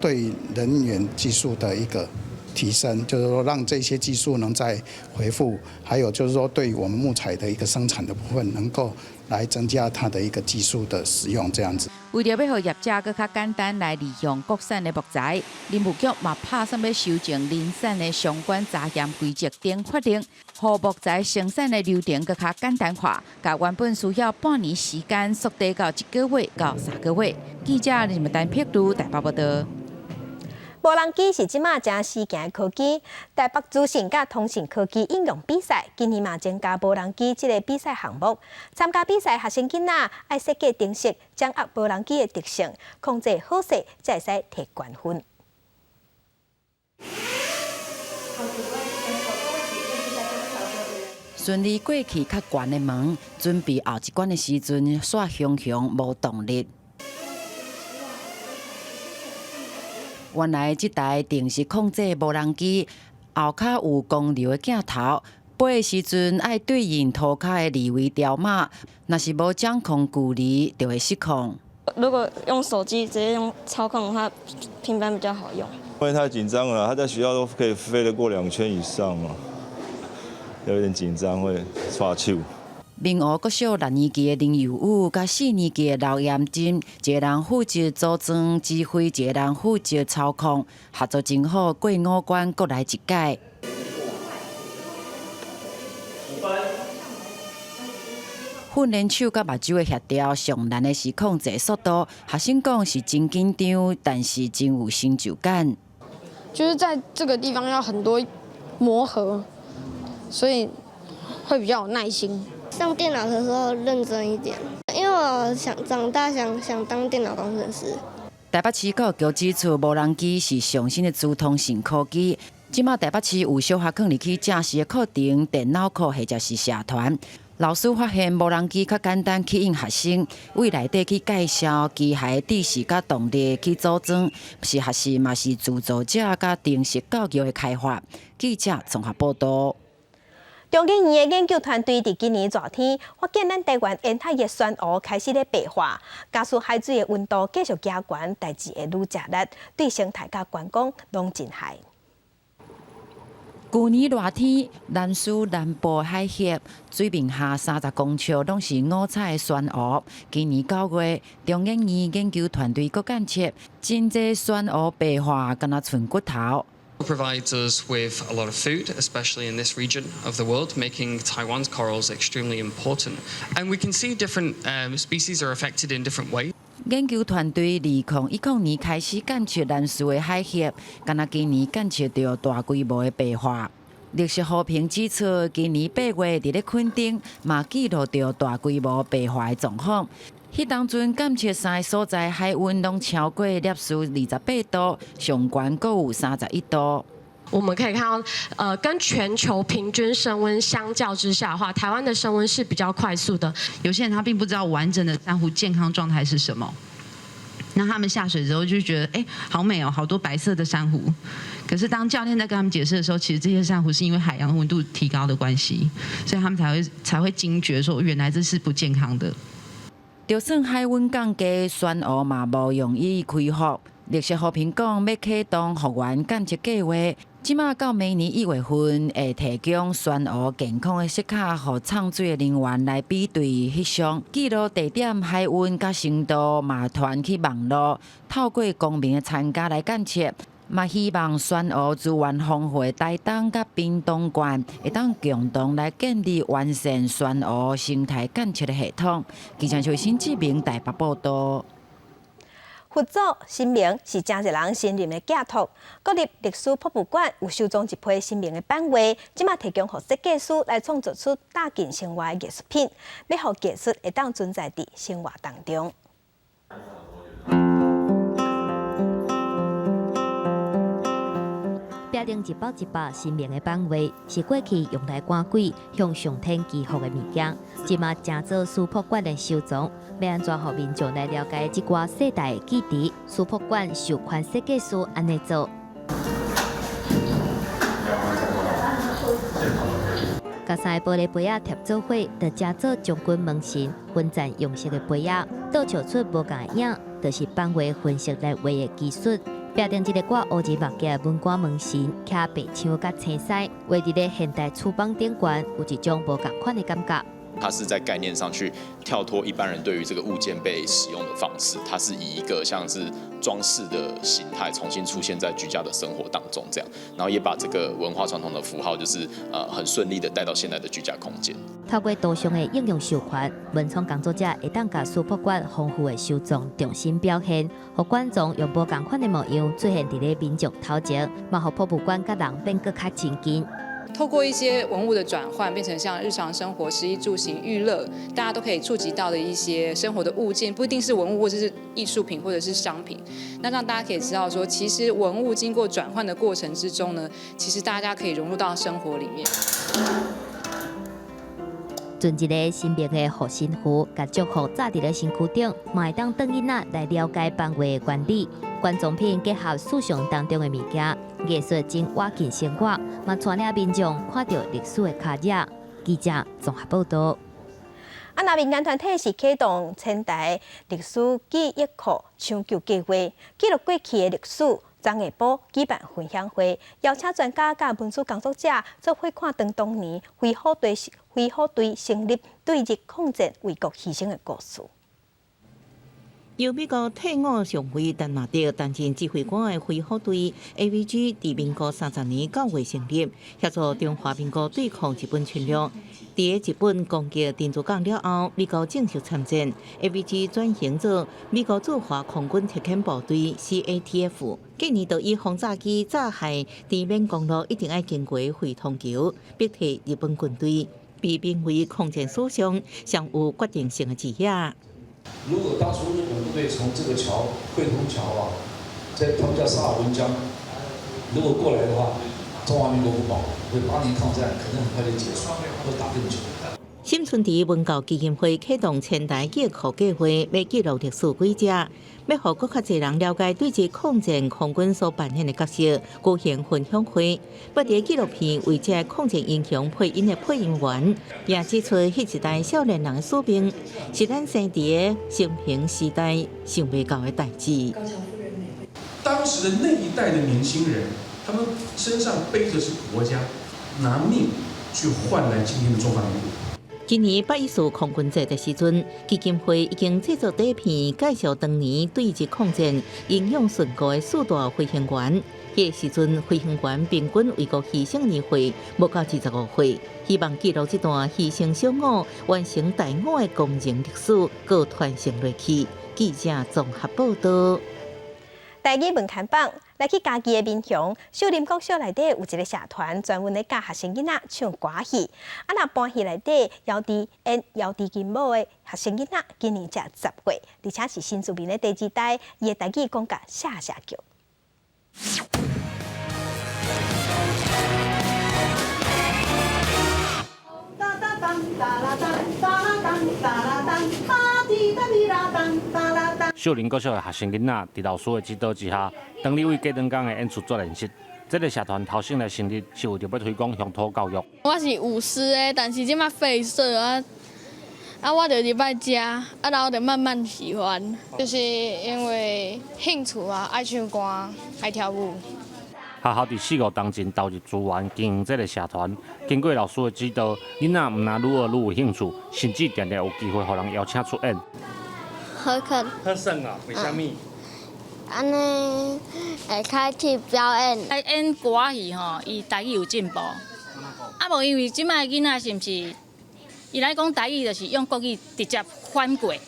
对人员技术的一个提升，就是说让这些技术能再回复，还有就是说对我们木材的一个生产的部分，能够来增加它的一个技术的使用，这样子。
为了要让业者更较简单来利用国产的木材，林务局嘛拍算要修正林产的相关查验规则等法令，让木材生产的流程更较简单化，把原本需要半年时间缩短到1个月到3个月。记者林丹碧如台北报道。
无人机是即马正时行的科技，台北资讯甲通讯科技应用比赛今年嘛增加无人机这个比赛项目。参加比赛学生囡仔爱设计程式，掌握无人机的特性，控制好势，才会使摕冠军。
顺利过去较悬的门，准备后一关的时阵，煞熊熊无动力。原来这台电视控制无人机后脚有光流的镜头，飞的时阵爱对应涂骹的2维条码，若是无掌控距离，就会失控。
如果用手机直接用操控的话，平板比较好用。
因为太紧张了，他在学校都可以飞得过2圈以上嘛，有点紧张会刷球。
民湖国小6年级的林友武，甲4年级的刘彦真，一个人负责组装指挥，一个人负责操控，合作真好，过5关各来一届。训练手甲目睭的协调，上难的是控制速度。学生讲是真紧张，但是真有成就感。
就是在这个地方要很多磨合，所以会比较有耐心。上电脑的时候认真一点，因为我长大想当电脑工程师。
台北市教育局指出，无人机是上新的资通讯科技。即马台北市有小学放入去正式的课程，电脑课或者是社团。老师发现无人机较简单吸引学生，为内底去介绍机械知识甲动力去组装，是学习嘛是自助者甲定式教育的开发。记者综合报道。
中研院的研究团队伫今年热天发现，咱台湾沿海的酸湖开始咧白化，加速海水的温度继续加悬，代志会愈加热，对生态甲观光拢真害。
去年热天，南苏南部海峡水面下30公尺拢是五彩的酸湖。今年9月，中研院研究团队阁检测，真济酸湖白化，敢若剩骨头。
Provides us with a lot of food, especially in this region of the world, making Taiwan's corals extremely important. And we can see different species are affected in different ways.
研究团队2010年开始检测南苏的海峡，敢若今年检测到大规模的白化。绿色和平指出，今年8月伫咧垦丁嘛记录到大规模白化的状况。迄当阵检测3个所在海温拢超过摄氏28度，上悬阁有31度。
我们可以看到，跟全球平均升温相较之下的话，台湾的升温是比较快速的。
有些人他并不知道完整的珊瑚健康状态是什么，那他们下水之后就觉得，好美哦，好多白色的珊瑚。可是当教练在跟他们解释的时候，其实这些珊瑚是因为海洋温度提高的关系，所以他们才会惊觉说，原来这是不健康的。
就算海温降低，酸湖嘛无容易恢复。绿色和平讲要启动复原检测计划，即马到明年1月份会提供酸湖健康的色卡，予唱水的人员来比对翕相，记录地点、海温甲深度，嘛传去网络，透过公民的参加来检测。嘛希望酸湖资源丰富的台东甲屏东县会当共同来建立完善酸湖生态检测的系统。记者邱新志明台北报道。
佛祖神明是真侪人信任的寄托。国立历史博物馆有收藏一批神明的版画，即马提供予设计师来创作出带进生活的艺术品，要予艺术会当存在伫生活当中。
标定一包一包神明的版画，是过去用来赶鬼、向上天祈福的物件。即马正做书博馆的收藏，要安怎让民众来了解这寡世代的记忆？书博馆授权设计师安尼做。甲3个玻璃杯仔贴做伙，就加做将军门神分层用色的杯仔，倒照出无共的影，就是版画分析来画的技术。标定一个挂乌字目镜文官门神，徛白墙甲青丝，画伫咧现代厨房顶悬，有一种无共款的感觉。
它是在概念上去跳脱一般人对于这个物件被使用的方式，它是以一个像是装饰的形态重新出现在居家的生活当中，这样，然后也把这个文化传统的符号，就是很顺利的带到现在的居家空间。
透过多项的应用授权，文创工作者会当甲书博馆丰富的收藏重新表现，互观众用无共款的模样出现伫咧民众头前，嘛互博物馆甲人变更较亲近。
透过一些文物的转换，变成像日常生活、食衣住行、娱乐，大家都可以触及到的一些生活的物件，不一定是文物或者是艺术品或者是商品。那让大家可以知道说，其实文物经过转换的过程之中呢，其实大家可以融入到生活里面。
存一个神明的护身符，甲祝福扎伫咧身躯顶，嘛会当等囡仔来了解版画的原理。观众品结合史上当中的物件，艺术真活进生活，嘛带领民众看到历史的脚印。记者综合报道。
那民间团体是启动千代历史记忆库抢救计划，记录过去的历史，昨下晡举办分享会，邀请专家甲文书工作者做伙看当当年飞虎队成立对日抗战为国牺牲的故事。
由美国退伍上尉陈纳德担任指挥官的飞虎队 AVG， 伫民国30年9月成立，协助中华民国对抗日本侵略。伫日本攻击珍珠港了后，美国正式参战 ，AVG 转型做美国驻华空军特遣部队 CATF。近年就以轰炸机炸害地面公路一定要经过惠通桥，逼退日本军队，被评为抗战史上上有决定性的一页。
如果当初日本部队从这个桥惠通桥啊，在他们叫萨尔温江，如果过来的话，中华民国不保，为8年抗战可能很快就结束，会打更久。
新春伫文教基金会启动千台记课计划，要记录历史轨迹，要互更较侪人了解对日抗战空军所扮演的角色，举行分享会。不伫纪录片为这抗战英雄配音的配音员，也指出迄一代少年人的使命，是咱生伫生平时代想袂到的代志。
当时的那一代的年轻人，他们身上背着是国家，拿命去换来今天的中华民国。
今年8·14空军节的时阵，基金会已经制作第一片介绍当年对日抗战英勇顺过的4大飞行员。迄个时阵，飞行员平均为国牺牲年岁无到25岁，希望记录这段牺牲小五、完成大五的光荣历史，搁传承落去。记者综合报道。
台语文刊榜来去家己的民雄，秀林国小内底有一个社团，专门咧教学生囡仔唱歌戏。若班戏内底姚弟演姚弟金宝的学生囡仔，今年才10岁，而且是新住民的第2代，伊的台语讲甲下叫。
秀林国小的学生囡仔，伫老师的指导之下，当日为过长工的演出做练习。这个社团头先来成立，是为着要推广乡土教育。
我是舞狮的，但是即马废社我就入来遮，然后就慢慢喜欢，就是因为兴趣啊，爱唱歌，爱跳舞。
学校伫4、5当前投入资源经营这个社团，经过老师的指导，囡仔唔但愈学愈有兴趣，甚至常常有机会互人邀请出演。
好看。
好耍啊？为虾米？
安尼会开去表演。
演歌戏吼，伊台语有进步。无因为即摆囡仔是毋是？伊来讲台语，就是用国语直接翻过，系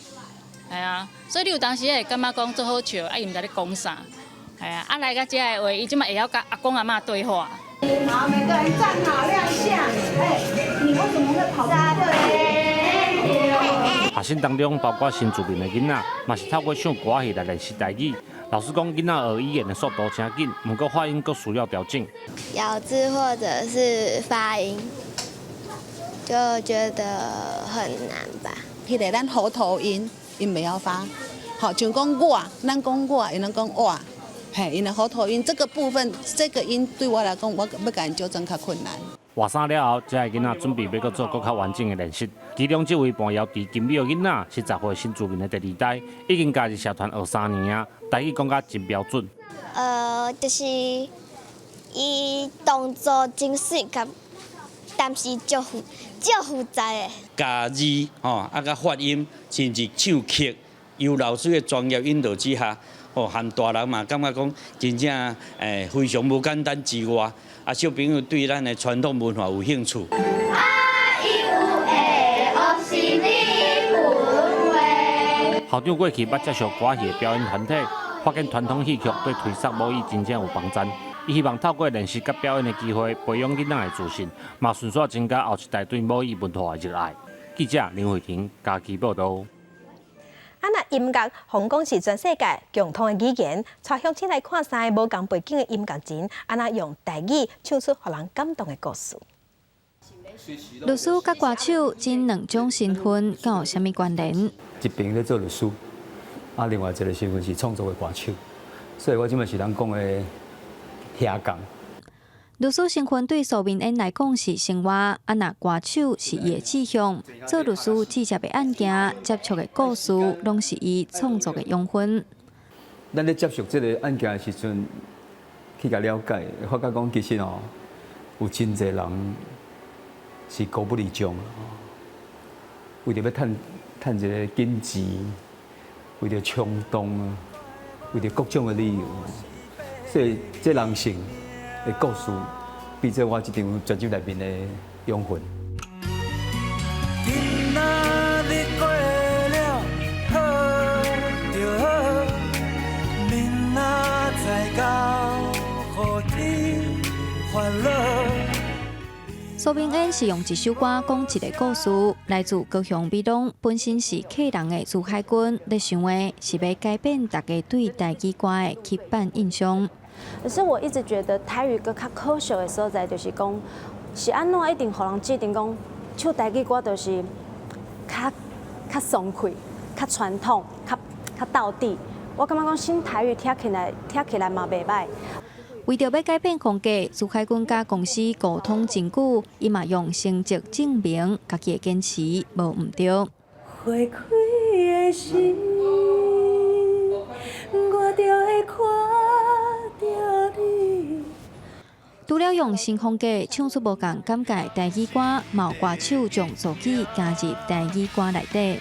啊。所以你有当时会感觉讲做好笑，伊毋知咧讲啥。哎呀，来到这的话，伊即马会晓甲阿公阿嬷对话。
好，每个人站好亮相。你为什么会跑到这里？
学生当中包括新住民的囡仔，嘛是透过唱歌戏来练习台语。老师讲，囡仔学语言的速度真紧，不过发音阁需要调整。
咬字或者是发音，就觉得很难吧。
迄个咱喉头音，因袂晓发。好，像讲我，咱讲我，伊能讲我。嘿，因的喉头音这个部分，这个音对我来讲，我要甲因纠正较困难。
活三了后，这个囡仔准备要做更较完整的练习。其中这位伴摇伫金美的囡仔是10岁新住民的第2代，已经加入社团学3年啊，台语讲甲真标准。
就是伊动作真水，但是足复杂的。
加字吼，甲发音，甚至唱曲，由老师的专业引导之下。和大人嘛，感觉讲真正非常无简单之外，小朋友对咱的传统文化有兴趣。校长过去捌接触歌戏的表演团体，发现传统戏曲对推广母语真正有帮助。伊希望透过练习甲表演的机会，培养囡仔的自信，嘛顺续增加后一代对母语文化的热爱。记者林慧婷家己报道。
音乐红讲是全世界共通的语言，带乡亲来看3个无同背景的音乐人，用台语唱出让人感动的故事。
律师甲歌手真2种身份，敢有啥物关联？
一边咧做律师，另外一个身份是创作的歌手，所以我即摆是人讲的斜杠。
律师身份对苏明恩来讲是生活，若歌手是伊的志向。做律师直接的案件、接触的故事，拢是伊创作的养分。
咱咧接触这个案件的时阵，去甲了解，发觉讲其实哦，有真侪人是高不离中，为着要趁一个紧钱，为着冲动啊，为着各种的理由，所以这人性的故事，比做我这张专辑内面的养分。
苏明恩是用一首歌讲一个故事，来自高雄美浓，本身是客人的朱海军，咧想的是要改变大家对台语歌的刻板印象。
可是我一直觉得台语歌较可惜的所在，就是讲是安怎一定互人制定讲唱台语歌就是较爽快、较传统、较道地。我感觉讲新台语听起来嘛袂歹。
为着要改变风格，朱海军甲公司沟通真久，伊嘛用成绩证明家己的坚持无毋对。
花开的心，我就会看到你。
除了用新风格唱出无共感觉台语歌，嘛有歌手将作曲加入台语歌内底。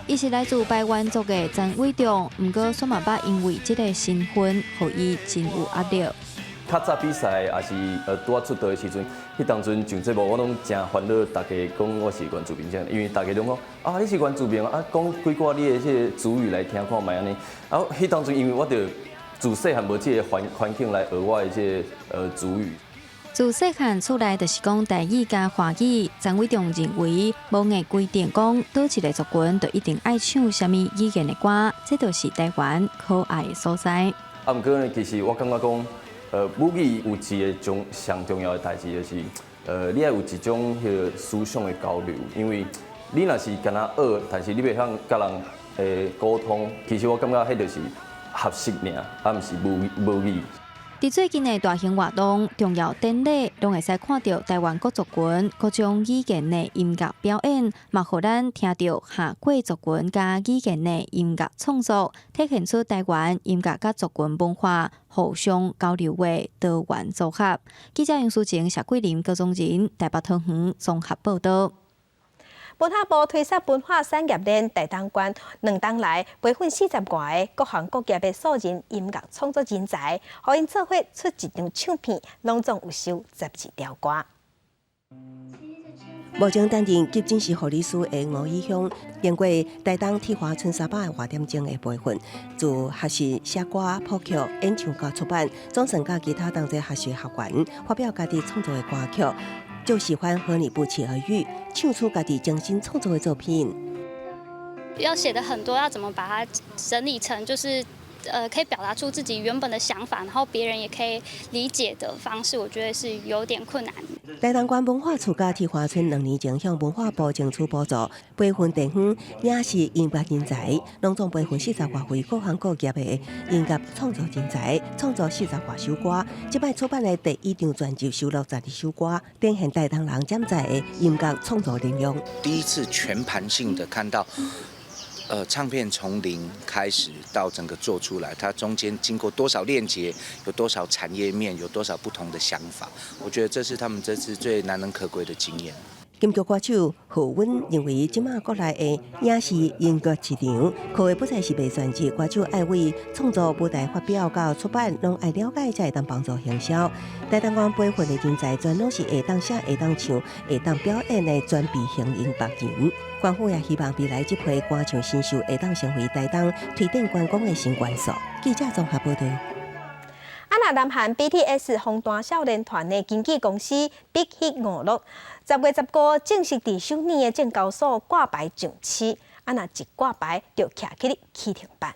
伊是来自台湾族的陈伟忠，不过却嘛捌因为这个身份，互伊真有压力。
较早比赛也是拄出道的时阵，迄当阵上节目我拢真烦恼，大家讲我是原住民因为大家拢讲啊你是原住民啊，讲几寡你的迄个族语来听看卖安尼。啊，迄当阵因为我着自细汉无这个环境来学我的这个族语。
自细汉出来就是讲台语加华语，陈伟忠认为无硬规定讲倒一个族群就一定爱唱什么语言的歌，这就是台湾可爱的所在。
啊，毋过呢，其实我感觉讲，母语有一个上重要的代志就是，你要有一种迄个思想的交流，因为你若是干那学，但是你袂晓甲人沟通，其实我感觉迄就是学识尔，啊，毋是母语。
伫最近的大型活动、重要典礼，拢会使看到台湾各族群各种语言的音乐表演，嘛，互咱听到下过族群加语言的音乐创作，体现出台湾音乐甲族群文化互相交流的多元组合。记者杨淑晴、谢桂林、高宗仁台北桃园综合报道。
文化部推设文化产业链大东关2冬来培训40外个各行各业的素人音乐创作人才，互因做伙出一张唱片，拢总有收12条歌。
目前担任急诊室护理师的吴以香，经过台东铁花村3百华点钟的培训，自学习写歌、谱曲、演唱到出版，总算甲其他同侪学习学员发表家己创作的歌曲。就喜欢和你不期而遇，唱出家己精心创作的作品。
要写的很多，要怎么把它整理成就是可以表达出自己原本的想法，然后别人也可以理解的方式，我觉得是有点困难。
台东县文化处甲铁花村2年前向文化部争取补助，培训地方影视音乐人才，拢总培训40外位各行各业的音乐创作人才，创作40外首歌。这摆出版的第1张专辑收录12首歌，展现台东人潜在的音乐创作能量。
第一次全盘性的看到。唱片从零开始到整个做出来，它中间经过多少链接，有多少产业面，有多少不同的想法，我觉得这是他们这次最难能可贵的经验。
金曲歌手何允认为，即马国内的影视音乐市场，靠的不再是卖专辑，歌手爱为创作舞台发表到出版，拢爱了解才会当帮助行销。台东县培训的人才，全拢是会当写、会当唱、会当表演的专备型音乐人。官府也希望未来这批歌唱新秀会当成为台东推展观光的新元素。记者综合报道。
南韩 BTS 红单少年团的经纪公司 Big Hit 510月19正式伫首年的证交所挂牌上市，若一挂牌就徛起起停板。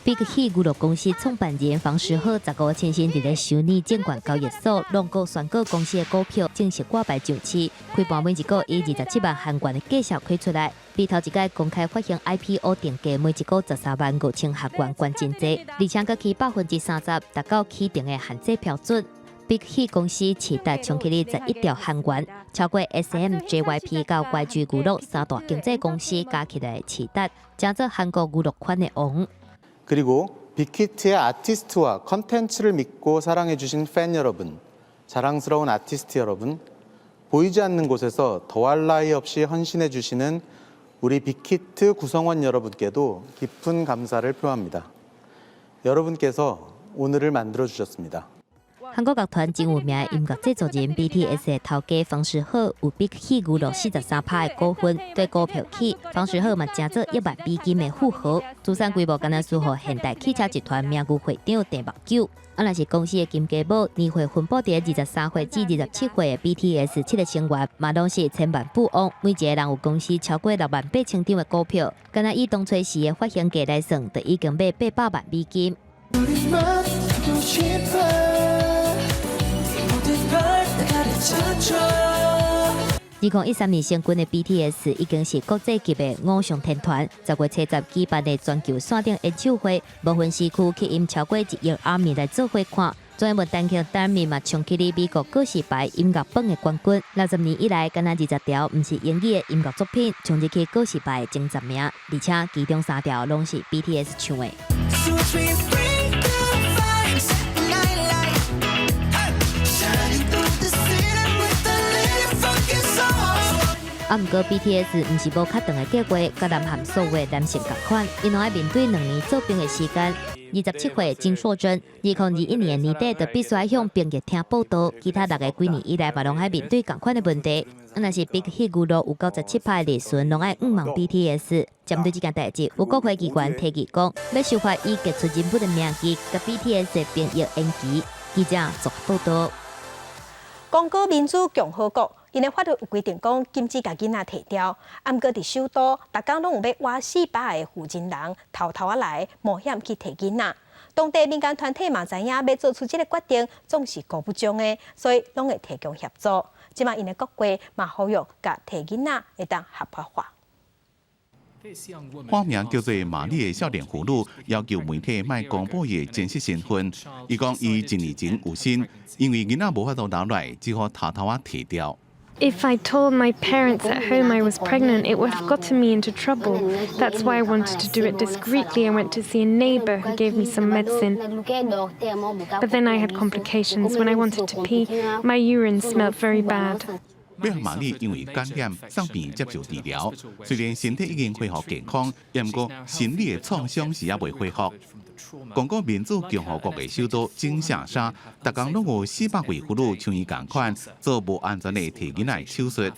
Big Hit 娱乐公司创办人方世浩15日前伫咧首年证券交易所弄过宣告公司的股票正式挂牌上市，开盘每一股以27万韩元的价钱开出来，比头一届公开发行 IPO 定价每一股13万5千韩元悬真济，而且佫起30%达到起定的限制标准。Big Hit 公司期待长期里11条航员，超过 SM、JYP 到 YG 娱乐三大经纪公司加起来期待，将做韩国娱乐圈的王。
그리고 빅히트의 아티스트와 컨텐츠를 믿고 사랑해주신 팬 여러분, 자랑스러운 아티스트 여러분, 보이지 않는 곳에서 더할 나위 없이 헌신해주시는 우리 빅히트 구성원 여러분께도 깊은 감사를 표합니다. 여러분께서 오늘을 만들어주셨습니다.
韩国乐团真有名的音乐制作人 BTS 的头家方世浩有 Big Hit 娱乐43%的股份，对股票起，方世浩嘛正做1万美金的富豪，资产规模敢若属乎现代汽车集团名誉会长郑木九。若是公司的金家宝，年会分布在23岁至27岁的 BTS 7个成员，嘛拢是千万富翁，每一个人有公司超过6万8千张的股票，敢若以当初时的发行价来算，就已经买800万美金。 2013年成军的 BTS 已经是国际级的偶像天团。10月7日举办的全球线顶演唱会，部分市区吸引超过1亿ARMY 来做伙看。专门单曲单名嘛，长期里美国告示牌音乐榜的冠军。60年以来，敢若20条不是英语的音乐作品冲入去告示牌的前10名，而且其中3条拢是 BTS 唱的。 啊，不过 BTS 不是无较长的计划，甲南韩所有的男性同款，因拢爱面对2年做兵的时间。27岁金硕珍，2021年年底就必须要向兵役厅报道，其他6个几年以来嘛拢爱面对同款的问题。若是 Big Hit 娱乐有97%的利润，拢爱问 BTS。针对这件代志，有国会机关提议讲，要修法以杰出人物的名义，甲 BTS 的兵役延期。记者做报道。
刚果民主共和国。 因的法律有规定讲，禁止甲囡仔摕掉。啊，毋过伫首都，逐工拢有要挖400个负责人偷偷来冒险去摕囡仔。当地民间团体嘛知影要做出这个决定，总是顾不中的，所以拢会提供协助。即马因的国会嘛呼吁，甲摕囡仔会当合法化。
化名叫做玛丽的少年妇女要求媒体莫公布伊的真实身份。伊讲伊1年前有心，因为囡仔无法度留来，只好偷偷啊摕掉。
If I told my parents at home I was pregnant, it would have gotten me into trouble. That's why I wanted to do it discreetly. I went to see a neighbour who gave me some medicine. But then I had complications. When I wanted to pee, my urine smelled very bad.
要让玛丽因为感染送病接受治疗，虽然身体已经恢复健康，也毋过心理的创伤是还未恢复。刚果民主共和国的首都金沙沙，逐工拢有400位妇女像伊共款做无安全的摕囡仔手术。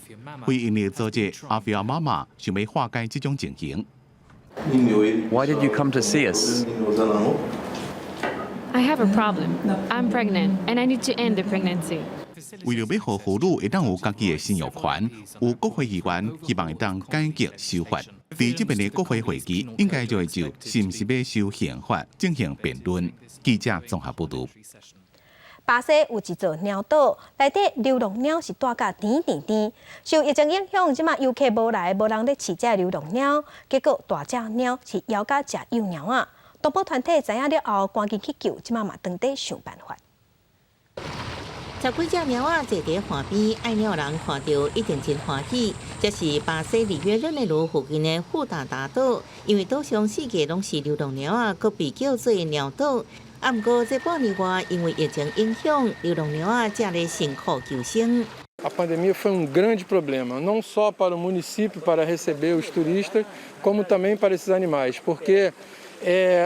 非营利组织阿菲亚妈妈想要化解这种情形。
Why did you come to see us?
I have a problem. I'm pregnant, and I need to end the pregnancy.
为了要让妇女会当有家己的生育权，有国会议员希望会当改革修法。在这边的国会会期，应该就会就是毋是要修宪法进行辩论。记者综合报道。
巴西有一座鸟岛，内底流浪鸟是住甲甜甜甜。受疫情影响，即马游客无来，无人咧饲这流浪鸟，结果大只鸟是咬甲食幼鸟啊。动保团体知影了后，赶紧去救，即马嘛当地想办法。
10几只猫仔坐伫河边，爱鸟人看到一定真欢喜。这是巴西里约热内卢附近的富达达岛，因为岛上4个拢是流浪猫仔，佮被叫做鸟岛。啊，不过这半年外，因为疫情影响，流浪猫仔才咧辛苦求生。
A pandemia foi grande problema, não só para o município para receber os turistas, como também para esses animais, porque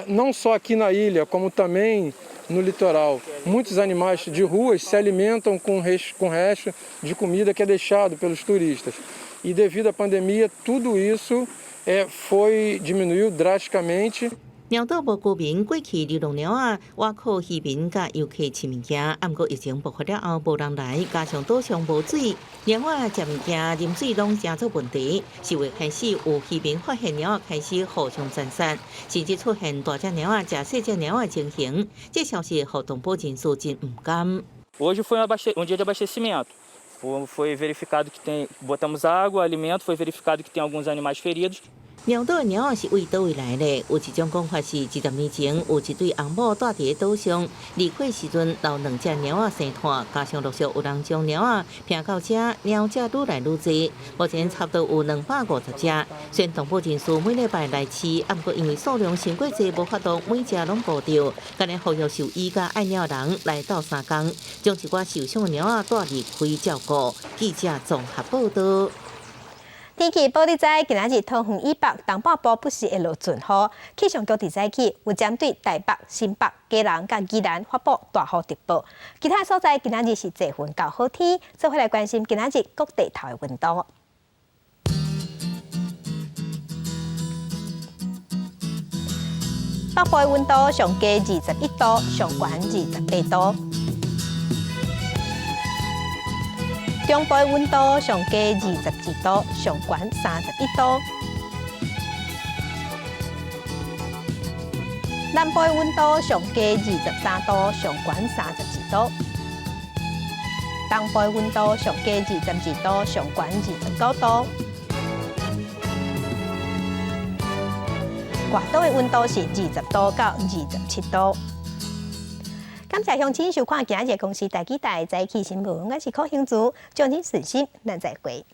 não só aqui na ilha, como também no litoral, muitos animais de ruas se alimentam com resto de comida que é deixado pelos turistas. E devido à pandemia, tudo isso diminuiu drasticamente.
鸟岛无居民过去流浪猫仔，外靠渔民甲游客饲物件。啊，不过疫情爆发了后，无人来，加上岛上无水，猫仔食物件、啉水拢成做问题。4月开始，有渔民发现猫仔开始互相残杀，甚至出现大只猫仔食细只猫仔情形。这消息让动保人士真唔甘。
Hoje foi dia de abastecimento. Foi verificado que botamos água, alimento, foi verificado que tem alguns animais feridos.
鸟岛的鸟仔是为倒位来的？有一种讲法是，20年前有一对翁某住伫岛上，离开时阵留2只鸟仔生炭，加上陆续有人将鸟仔拼到这，鸟只愈来愈多，目前差不多有250只。虽然动保人士每礼拜来饲，不过因为数量太过多，无法度每只拢顾到，今日呼吁兽医甲爱鸟人来斗3工，将一寡受伤的鸟仔带离开照顾。记者综合报道。
天气报你知，今仔日桃园以北、东北部不时会落阵雨。气象局伫早起有针对台北、新北、基隆、甲宜兰发布大雨特报。其他所在今仔日是多云到好天。做伙来关心今仔日各地头的温度。北部的温度上低21度，上悬28度。中部的温度上低22度，上悬31度；南部的温度上低23度，上悬32度；东部的温度上低22度，上悬29度；外岛的温度是20度到27度。感谢乡亲收看今日公视台记台早起新闻，我是柯兴竹，祝您顺心，咱再会。